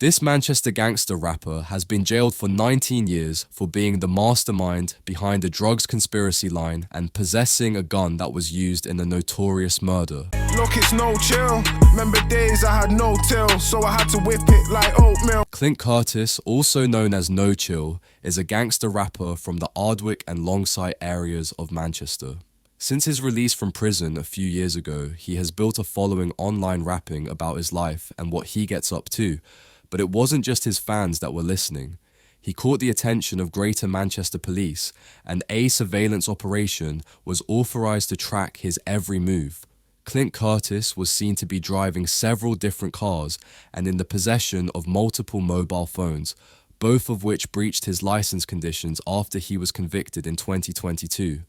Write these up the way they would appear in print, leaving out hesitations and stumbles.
This Manchester gangster rapper has been jailed for 19 years for being the mastermind behind a drugs conspiracy line and possessing a gun that was used in a notorious murder. Look, it's no chill. Remember days I had no till, so I had to whip it like oatmeal. Clint Curtis, also known as No Chill, is a gangster rapper from the Ardwick and Longsight areas of Manchester. Since his release from prison a few years ago, he has built a following online rapping about his life and what he gets up to. But it wasn't just his fans that were listening. He caught the attention of Greater Manchester Police, and a surveillance operation was authorized to track his every move. Clint Curtis was seen to be driving several different cars and in the possession of multiple mobile phones, both of which breached his license conditions after he was convicted in 2022.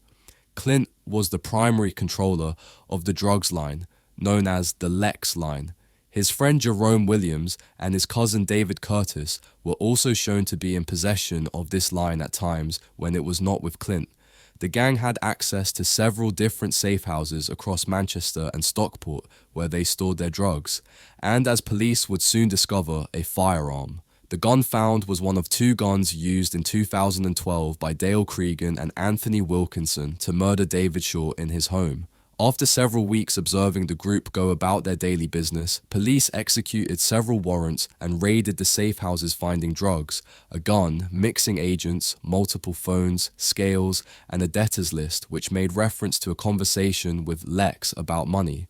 Clint was the primary controller of the drugs line, known as the Lex line. His friend Jerome Williams and his cousin David Curtis were also shown to be in possession of this line at times when it was not with Clint. The gang had access to several different safe houses across Manchester and Stockport where they stored their drugs, and as police would soon discover, a firearm. The gun found was one of two guns used in 2012 by Dale Cregan and Anthony Wilkinson to murder David Shaw in his home. After several weeks observing the group go about their daily business, police executed several warrants and raided the safe houses finding drugs, a gun, mixing agents, multiple phones, scales, and a debtors list which made reference to a conversation with Lex about money.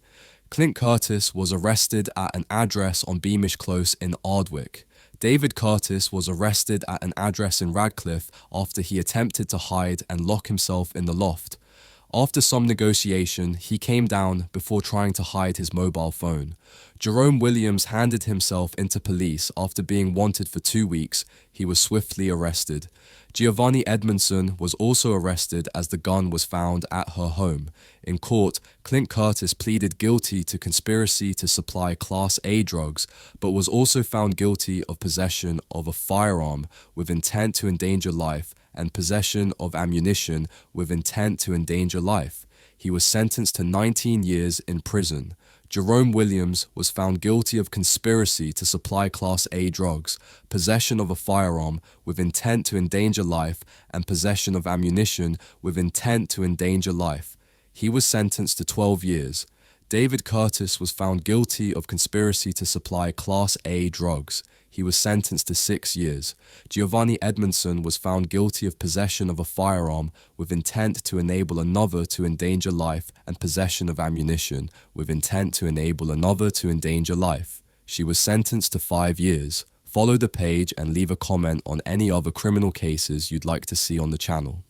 Clint Curtis was arrested at an address on Beamish Close in Ardwick. David Curtis was arrested at an address in Radcliffe after he attempted to hide and lock himself in the loft. After some negotiation, he came down before trying to hide his mobile phone. Jerome Williams handed himself into police after being wanted for 2 weeks. He was swiftly arrested. Giovanni Edmondson was also arrested as the gun was found at her home. In court, Clint Curtis pleaded guilty to conspiracy to supply Class A drugs, but was also found guilty of possession of a firearm with intent to endanger life and possession of ammunition with intent to endanger life. He was sentenced to 19 years in prison. Jerome Williams was found guilty of conspiracy to supply Class A drugs, possession of a firearm with intent to endanger life, and possession of ammunition with intent to endanger life. He was sentenced to 12 years. David Curtis was found guilty of conspiracy to supply Class A drugs. He was sentenced to 6 years. Giovanni Edmondson was found guilty of possession of a firearm with intent to enable another to endanger life and possession of ammunition with intent to enable another to endanger life. She was sentenced to 5 years. Follow the page and leave a comment on any other criminal cases you'd like to see on the channel.